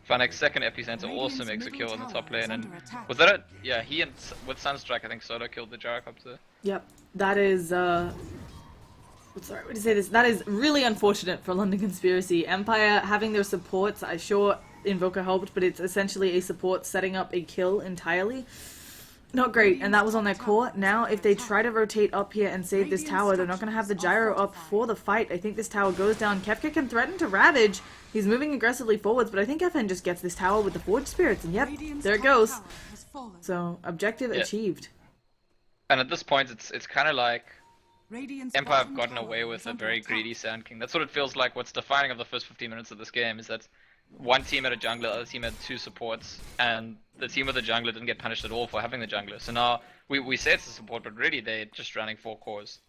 S3: Fennec's second epicenter also
S2: Radiant's
S3: makes a
S2: middle
S3: kill in the top
S2: tower is
S3: lane, and
S2: under attack.
S3: was that it? Yeah, he and with Sunstrike, I think Solo killed the gyrocopter.
S1: Yep, that is sorry, what do you say this? That is really unfortunate for London Conspiracy. Empire having their supports, I sure Invoker helped, but it's essentially a support setting up a kill entirely. Not great, and that was on their core. Now, if they try to rotate up here and save this tower, they're not going to have the gyro up for the fight. I think this tower goes down. Kefka can threaten to Ravage. He's moving aggressively forwards, but I think FN just gets this tower with the Forge Spirits, and yep, there it goes. So, objective achieved.
S3: And at this point, it's kind of like
S2: Radiant's
S3: Empire have
S2: bottom
S3: gotten
S2: tower
S3: away with
S2: is
S3: a
S2: under
S3: very
S2: attack.
S3: greedy Sand King. That's what it feels like. What's defining of the first 15 minutes of this game is that one team had a jungler, the other team had two supports, and the team with the jungler didn't get punished at all for having the jungler. So now we say it's a support, but really they're just running 4 cores.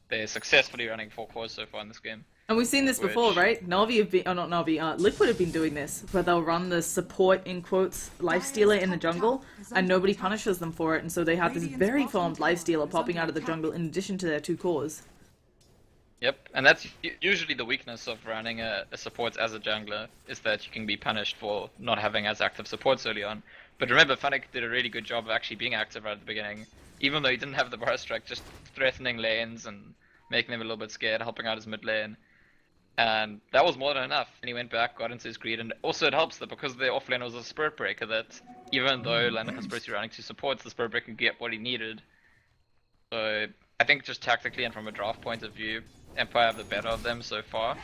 S3: They're successfully running 4 cores so far in this game.
S1: And we've seen this before,
S3: Which-
S1: right? Navi have been, oh not Navi, Liquid have been doing this, where they'll run the support, in quotes, lifestealer in the jungle, and nobody punishes them for it, and so they have this very farmed lifestealer popping out of the jungle in addition to their 2 cores.
S3: Yep, and that's usually the weakness of running a support as a jungler, is that you can be punished for not having as active supports early on. But remember, Fnatic did a really good job of actually being active right at the beginning, even though he didn't have the Burst Strike, just threatening lanes and making them a little bit scared, helping out his mid lane. And that was more than enough. And he went back, got into his greed, and also it helps that because their offlane was a Spirit Breaker, that even though London Conspiracy running 2 supports, the Spirit Breaker could get what he needed. So I think just tactically and from a draft point of view, Empire have the better of them so far.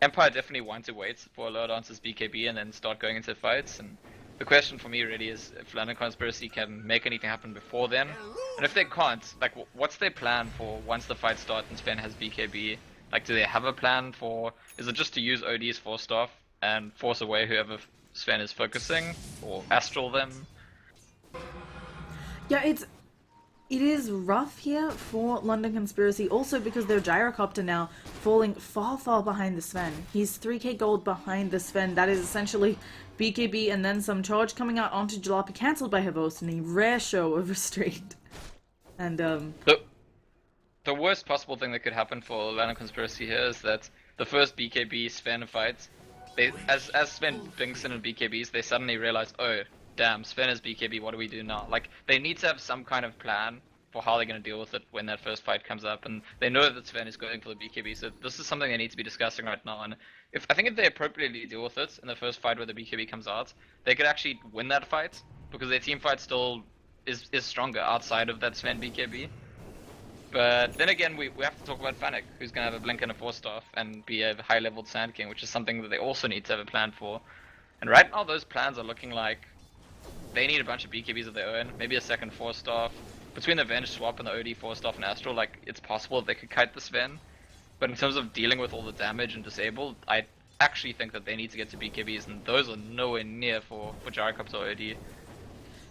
S3: Empire definitely want to wait for Lowdance's BKB and then start going into fights. And the question for me really is if London Conspiracy can make anything happen before then. And if they can't, like what's their plan for once the fight starts and Sven has BKB? Like do they have a plan for, is it just to use OD's Force Staff and force away whoever Sven is focusing? Or Astral them?
S1: Yeah, it is rough here for London Conspiracy, also because their Gyrocopter now falling far, far behind the Sven. He's 3k gold behind the Sven. That is essentially BKB and then some charge coming out onto Jalopy, cancelled by Havos in a rare show of restraint. And,
S3: The worst possible thing that could happen for London Conspiracy here is that the first BKB Sven fight, as Sven binks in and BKBs, they suddenly realize, oh, damn, Sven is BKB, what do we do now? Like, they need to have some kind of plan for how they're going to deal with it when that first fight comes up, and they know that Sven is going for the BKB, so this is something they need to be discussing right now, and I think if they appropriately deal with it in the first fight where the BKB comes out, they could actually win that fight, because their team fight still is stronger outside of that Sven BKB. But then again, we have to talk about Fnatic, who's going to have a Blink and a Force Staff and be a high-leveled Sand King, which is something that they also need to have a plan for. And right now, those plans are looking like they need a bunch of BKBs of their own, maybe a second Force Staff. Between the Venge swap and the OD Force Staff and Astral, like, it's possible that they could kite the Sven. But in terms of dealing with all the damage and disable, I actually think that they need to get to BKBs, and those are nowhere near for Gyrocopter or OD.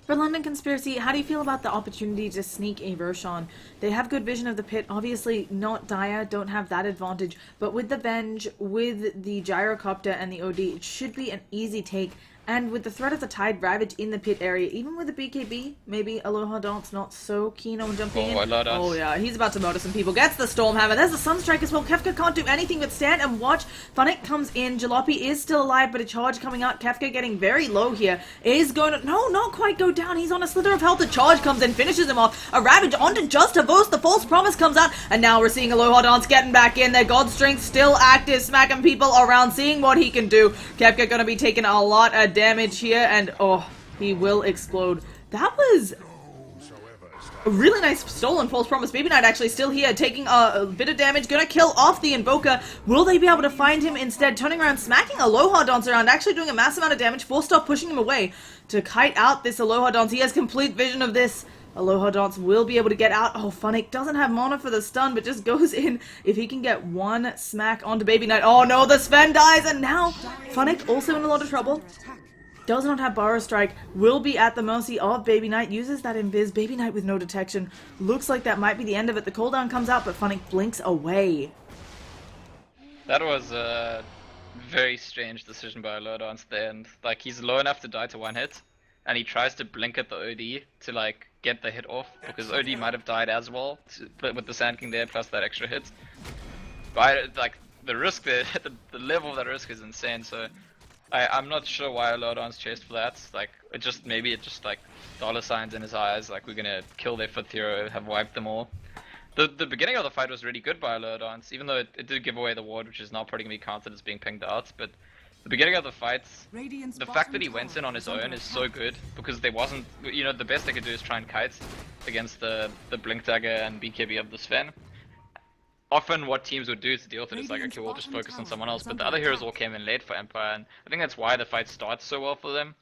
S1: for London Conspiracy, how do you feel about the opportunity to sneak a Roshan? They have good vision of the pit, obviously not Dia, don't have that advantage, but with the Venge, with the Gyrocopter and the OD, it should be an easy take. And with the threat of the Tide Ravage in the pit area, even with the BKB, maybe Aloha Dance not so keen on jumping in.
S3: Aloha Dance.
S1: Oh yeah, he's about to murder some people. Gets the Stormhammer. There's the Sunstrike as well. Kefka can't do anything but stand and watch. Funnick comes in. Jalopy is still alive, but a charge coming out. Kefka getting very low here. Is going to... No, not quite go down. He's on a slither of health. The charge comes in, finishes him off. A Ravage onto Just Havos. The False Promise comes out. And now we're seeing Aloha Dance getting back in there. God's Strength still active, smacking people around, seeing what he can do. Kefka going to be taking a lot of damage here. And oh, he will explode. That was a really nice stolen False Promise. Baby Knight actually still here, taking a bit of damage, gonna kill off the Invoker. Will they be able to find him instead? Turning around, smacking Aloha Dance around, actually doing a massive amount of damage. Full stop pushing him away to kite out this Aloha Dance. He has complete vision of this. Aloha Dance will be able to get out. Oh, Funnick doesn't have mana for the stun, but just goes in. If he can get one smack onto Baby Knight. Oh no, the Sven dies, and now Funnick also in a lot of trouble. Does not have Burrow Strike, will be at the mercy of Baby Knight, uses that invis, Baby Knight with no detection. Looks like that might be the end of it. The cooldown comes out, but Funnick blinks away.
S3: That was a very strange decision by Lodance there, and like he's low enough to die to one hit, and he tries to blink at the OD to like get the hit off because OD might have died as well, but with the Sand King there plus that extra hit. But like the risk there, the level of that risk is insane. So I'm not sure why Lodon's chased for that. Like maybe it just like dollar signs in his eyes, like we're gonna kill their 5th hero, have wiped them all. The beginning of the fight was really good by Lodon's, even though it did give away the ward, which is now probably gonna be counted as being pinged out. But the beginning of the fight, the fact that he went in on his own is so good because there wasn't, you know, the best they could do is try and kite against the Blink Dagger and BKB of the Sven. Often what teams would do to deal with it is like, okay, we'll just focus on someone else, but the other heroes all came in late for Empire, and I think that's why the fight starts so well for them.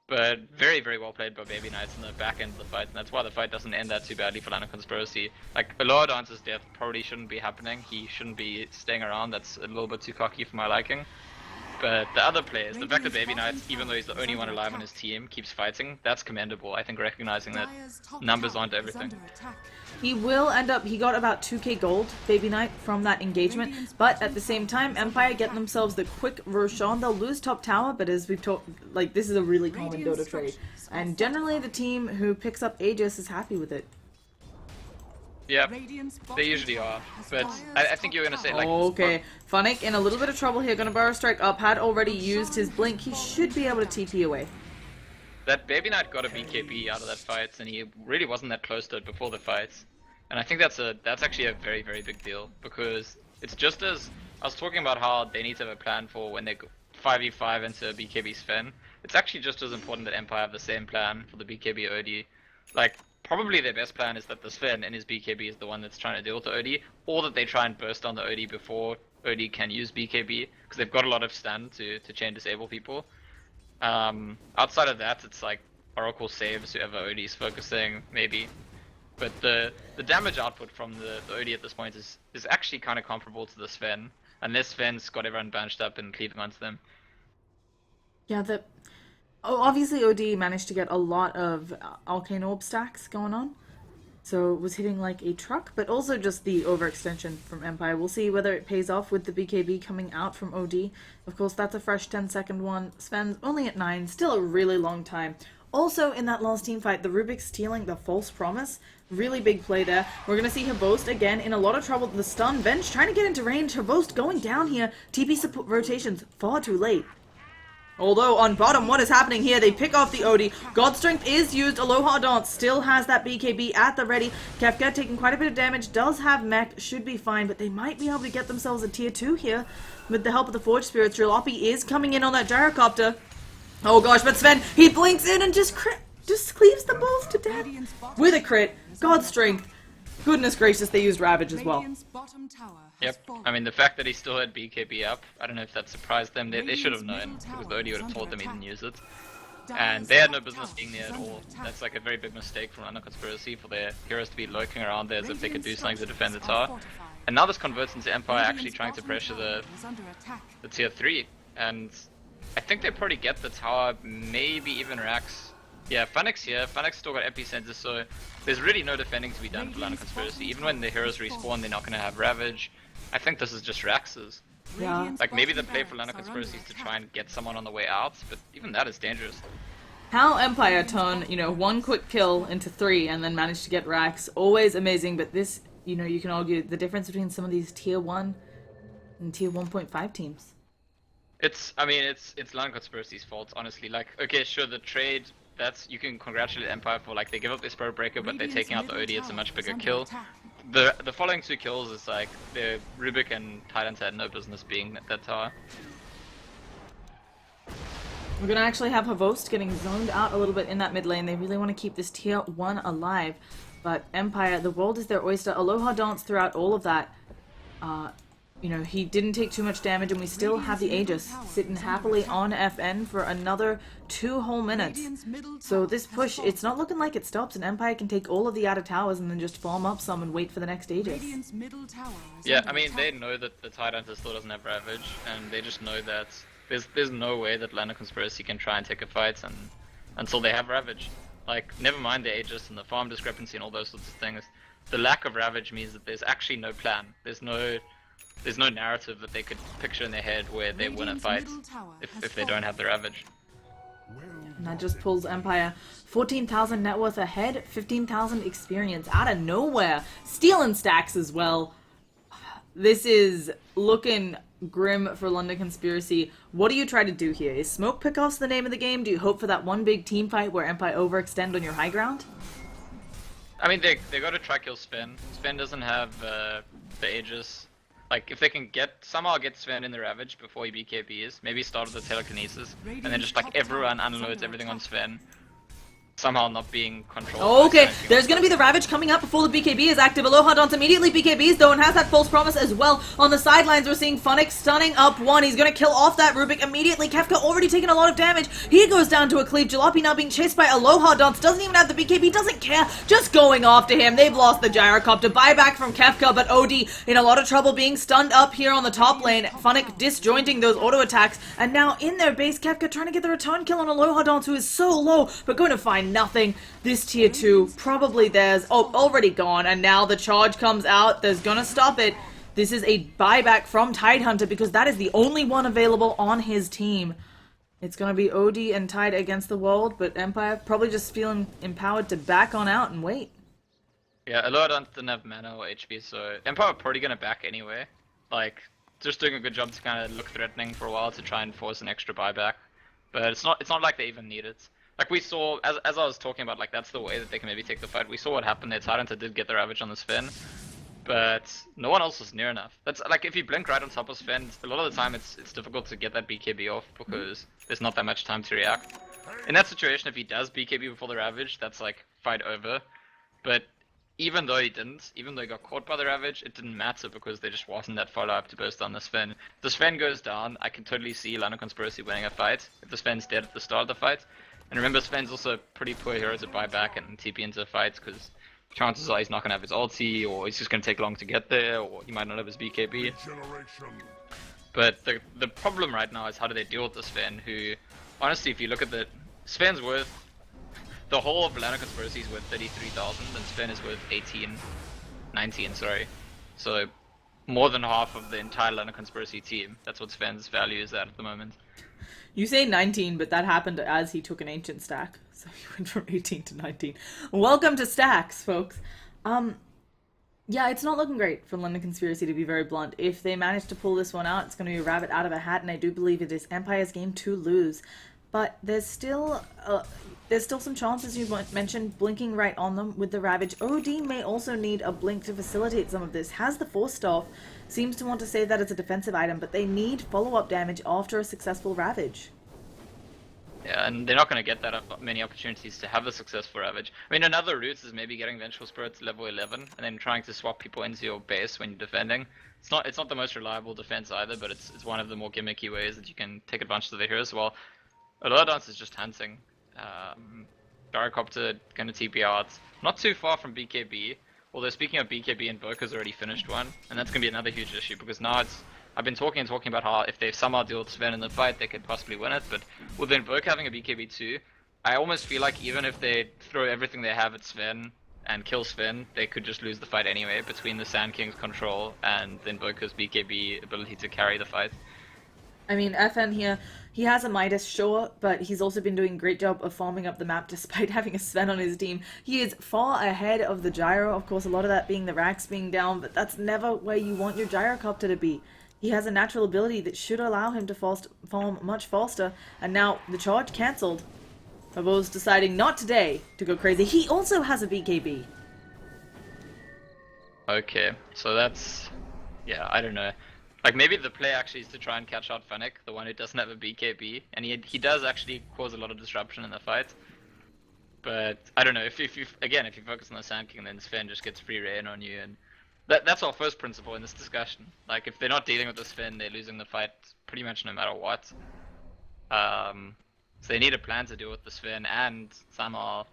S3: But very, very well played by Baby Knights in the back end of the fight, and that's why the fight doesn't end that too badly for Lana Conspiracy. Like, Aloha Dance's death probably shouldn't be happening, he shouldn't be staying around, that's a little bit too cocky for my liking. But the other players, the fact that Baby Knights, even though he's the only one alive on his team, keeps fighting, that's commendable. I think recognizing that numbers aren't everything.
S1: He will end up, he got about 2k gold, Baby Knight, from that engagement, but at the same time, Empire getting themselves the quick Roshan. They'll lose top tower, but as we've talked, like, this is a really common Dota trade. And generally the team who picks up Aegis is happy with it.
S3: Yeah, they usually are, but I think you're gonna say like...
S1: Okay, Funnick in a little bit of trouble here, gonna Burrow Strike up, had already used his blink, he should be able to TP away.
S3: That Baby Knight got a BKB out of that fight, and he really wasn't that close to it before the fight. And I think that's actually a very, very big deal, because it's just as... I was talking about how they need to have a plan for when they go 5v5 into a BKB Sven. It's actually just as important that Empire have the same plan for the BKB OD. Like, probably their best plan is that the Sven in his BKB is the one that's trying to deal with the OD, or that they try and burst on the OD before OD can use BKB, because they've got a lot of stun to chain disable people. Outside of that, it's like Oracle saves whoever OD is focusing, maybe. But the damage output from the OD at this point is actually kind of comparable to the Sven, unless Sven's got everyone banched up and cleaving onto them.
S1: Yeah, obviously OD managed to get a lot of Arcane Orb stacks going on, so it was hitting like a truck, but also just the overextension from Empire. We'll see whether it pays off with the BKB coming out from OD. Of course, that's a fresh 10-second one. Sven's only at 9, still a really long time. Also, in that last team fight, the Rubik stealing the false promise. Really big play there. We're going to see Herbost again in a lot of trouble. The stun bench trying to get into range. Herbost going down here. TP support rotations far too late. Although on bottom, what is happening here? They pick off the OD. God Strength is used. Aloha Dance still has that BKB at the ready. Kefka taking quite a bit of damage. Does have mech. Should be fine. But they might be able to get themselves a tier 2 here with the help of the Forge Spirits. Jalopy is coming in on that gyrocopter. Oh gosh, but Sven, he blinks in and just cleaves them both to death with a crit. God Strength. Goodness gracious, they used Ravage as well.
S3: Yep, I mean the fact that he still had BKB up, I don't know if that surprised them. They should have known, because the OD would have told them he didn't use it. And they had no business being there at all. That's like a very big mistake from Lana Conspiracy for their heroes to be lurking around there as if they could do something to defend the tower. And now this converts into Empire actually trying to pressure the tier 3. And I think they probably get the tower, maybe even Rax. Yeah, Funnick's here. Funnick's still got epicenter, so there's really no defending to be done for Lana Conspiracy. Even when the heroes respawn, they're not going to have Ravage. I think this is just Rax's.
S1: Yeah.
S3: Like, maybe the play for Lana Conspiracy is to try and get someone on the way out, but even that is dangerous.
S1: How Empire turn, one quick kill into 3 and then manage to get Rax, always amazing, but this, you can argue the difference between some of these tier 1 and tier 1.5 teams.
S3: It's Lana Conspiracy's fault, honestly. Like, okay, sure, the trade, you can congratulate Empire for, like, they give up their Spirit Breaker, but they're taking out the OD, it's a much bigger kill. The following 2 kills is like, the Rubik and Titans had no business being at that tower.
S1: We're gonna actually have Herbost getting zoned out a little bit in that mid lane. They really want to keep this tier 1 alive, but Empire, the world is their oyster. Aloha Dance throughout all of that. He didn't take too much damage, and we still have the Aegis sitting happily on FN for another 2 whole minutes. So this push, it's not looking like it stops, and Empire can take all of the outer towers and then just farm up some and wait for the next Aegis.
S3: Yeah, I mean, they know that the Tidehunter still doesn't have Ravage, and they just know that there's no way that Lana Conspiracy can try and take a fight until they have Ravage. Like, never mind the Aegis and the farm discrepancy and all those sorts of things. The lack of Ravage means that there's actually no plan. There's no narrative that they could picture in their head where they win a fight if they don't have the Ravage.
S1: And that just pulls Empire 14,000 net worth ahead, 15,000 experience out of nowhere. Stealing stacks as well. This is looking grim for London Conspiracy. What do you try to do here? Is smoke pickoffs the name of the game? Do you hope for that one big team fight where Empire overextend on your high ground?
S3: I mean, they gotta try kill Sven. Sven doesn't have the Aegis. Like, if they can somehow get Sven in the Ravage before he BKBs, maybe start with the Telekinesis, and then just like everyone unloads everything on Sven. Somehow not being controlled.
S1: Okay, there's gonna be the Ravage coming up before the BKB is active. Aloha Dance immediately BKBs though and has that false promise as well. On the sidelines we're seeing Funnick stunning up one. He's gonna kill off that Rubik immediately. Kefka already taking a lot of damage. He goes down to a cleave. Jalopy now being chased by Aloha Dance. Doesn't even have the BKB, doesn't care. Just going after him. They've lost the Gyrocopter. Buyback from Kefka, but OD in a lot of trouble being stunned up here on the top lane. Funnick disjointing those auto attacks. And now in their base, Kefka trying to get the return kill on Aloha Dance, who is so low, but going to find nothing. This tier 2, probably theirs. Oh, already gone. And now the charge comes out. There's gonna stop it. This is a buyback from Tidehunter because that is the only one available on his team. It's gonna be OD and Tide against the world, but Empire probably just feeling empowered to back on out and wait.
S3: Yeah, Aloha didn't have mana or HP, so Empire are probably gonna back anyway. Like, just doing a good job to kind of look threatening for a while to try and force an extra buyback. But it's not like they even need it. Like we saw, as I was talking about, like that's the way that they can maybe take the fight. We saw what happened there. Tidehunter did get the Ravage on the Sven, but no one else was near enough. That's like if you blink right on top of Sven, a lot of the time it's difficult to get that BKB off because there's not that much time to react. In that situation, if he does BKB before the Ravage, that's like fight over. But even though he didn't, even though he got caught by the Ravage, it didn't matter because there just wasn't that follow-up to burst down the Sven. If the Sven goes down, I can totally see London Conspiracy winning a fight if the Sven's dead at the start of the fight. And remember, Sven's also a pretty poor hero to buy back and TP into fights because chances are he's not going to have his ulti, or he's just going to take long to get there, or he might not have his BKB. But the problem right now is how do they deal with the Sven, who, honestly, if you look at the... Sven's worth... The whole of Lana Conspiracy is worth 33,000, and Sven is worth 19, sorry. So, more than half of the entire Lana Conspiracy team. That's what Sven's value is at the moment.
S1: You say 19, but that happened as he took an ancient stack. So he went from 18 to 19. Welcome to stacks, folks. Yeah, it's not looking great for London Conspiracy, to be very blunt. If they manage to pull this one out, it's going to be a rabbit out of a hat, and I do believe it is Empire's game to lose. But there's still some chances you mentioned blinking right on them with the Ravage. OD may also need a blink to facilitate some of this. Has the Force Staff, seems to want to say that it's a defensive item, but they need follow-up damage after a successful Ravage.
S3: Yeah, and they're not going to get that many opportunities to have a successful Ravage. I mean, another route is maybe getting Vengeful Spirit to level 11, and then trying to swap people into your base when you're defending. It's not the most reliable defense either, but it's one of the more gimmicky ways that you can take advantage of the heroes. Well, Aloha Dance is just hunting. Gyrocopter going to TP out. Not too far from BKB. Although speaking of BKB, Invoker's already finished one. And that's going to be another huge issue because now it's... I've been talking about how if they somehow deal with Sven in the fight, they could possibly win it. But with the Invoker having a BKB too, I almost feel like even if they throw everything they have at Sven and kill Sven, they could just lose the fight anyway between the Sand King's control and the Invoker's BKB ability to carry the fight.
S1: I mean, FN here, he has a Midas, sure, but he's also been doing a great job of farming up the map despite having a Sven on his team. He is far ahead of the Gyro, of course, a lot of that being the racks being down, but that's never where you want your Gyrocopter to be. He has a natural ability that should allow him to farm much faster, and now the charge cancelled. Fabo's deciding not today to go crazy. He also has a BKB.
S3: Okay, so that's... yeah, I don't know. Like, maybe the play actually is to try and catch out Funnick, the one who doesn't have a BKB, and he does actually cause a lot of disruption in the fight. But, I don't know, if you focus on the Sand King, then Sven just gets free reign on you, and that's our first principle in this discussion. Like, if they're not dealing with the Sven, they're losing the fight pretty much no matter what. So they need a plan to deal with the Sven and somehow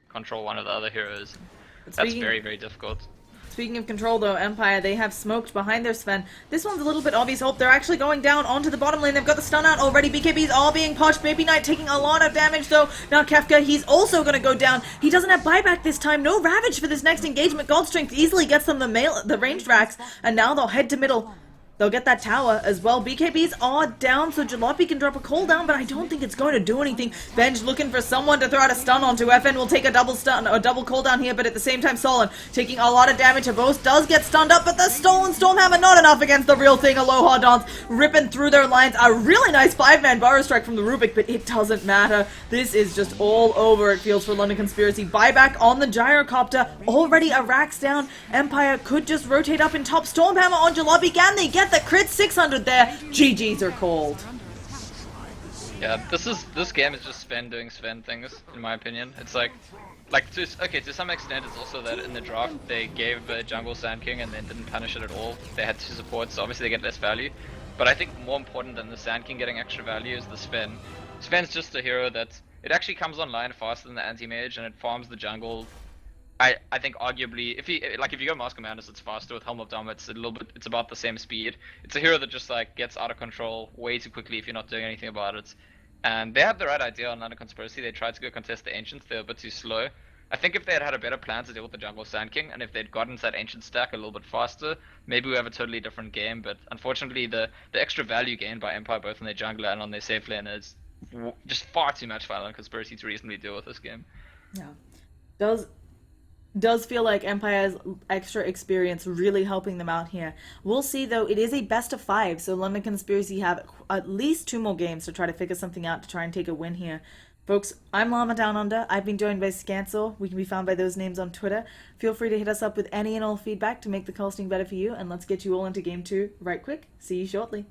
S3: control one of the other heroes. That's very, very difficult.
S1: Speaking of control, though, Empire, they have smoked behind their Sven. This one's a little bit obvious. Oh, they're actually going down onto the bottom lane. They've got the stun out already. BKB's all being pushed. Baby Knight taking a lot of damage, though. Now Kefka, he's also going to go down. He doesn't have buyback this time. No Ravage for this next engagement. God Strength easily gets them the ranged racks, and now they'll head to middle. They'll get that tower as well. BKBs are down, so Jalopy can drop a cooldown, but I don't think it's going to do anything. Benj looking for someone to throw out a stun onto. FN will take a double stun, a double cooldown here, but at the same time, Solon taking a lot of damage. Havos does get stunned up, but the stolen Stormhammer not enough against the real thing. Aloha Dance ripping through their lines. A really nice 5-man Burrow Strike from the Rubik, but it doesn't matter. This is just all over, it feels, for London Conspiracy. Buyback on the Gyrocopter. Already a Rax down. Empire could just rotate up in top. Stormhammer on Jalopy. Can they get the crit? 600 there. GG's are called.
S3: Yeah, this game is just Sven doing Sven things, in my opinion. It's like to some extent it's also that in the draft they gave Jungle Sand King and then didn't punish it at all. They had 2 supports, so obviously they get less value. But I think more important than the Sand King getting extra value is the Sven. Sven's just a hero that it actually comes online faster than the anti-mage and it farms the jungle. I think arguably if you go Mask of Madness, it's faster. With Helm of Dom it's about the same speed. It's a hero that just like gets out of control way too quickly if you're not doing anything about it. And they had the right idea on London Conspiracy. They tried to go contest the Ancients, they were a bit too slow. I think if they had a better plan to deal with the jungle Sand King, and if they'd gotten to that Ancient stack a little bit faster, maybe we have a totally different game. But unfortunately the extra value gained by Empire both on their jungler and on their safe lane is just far too much for London Conspiracy to reasonably deal with this game.
S1: Yeah. Does feel like Empire's extra experience really helping them out here. We'll see, though. It is a best of 5, so London Conspiracy have at least 2 more games to try to figure something out to try and take a win here. Folks, I'm Llama Down Under. I've been joined by Scant. We can be found by those names on Twitter. Feel free to hit us up with any and all feedback to make the casting better for you, and let's get you all into Game 2 right quick. See you shortly.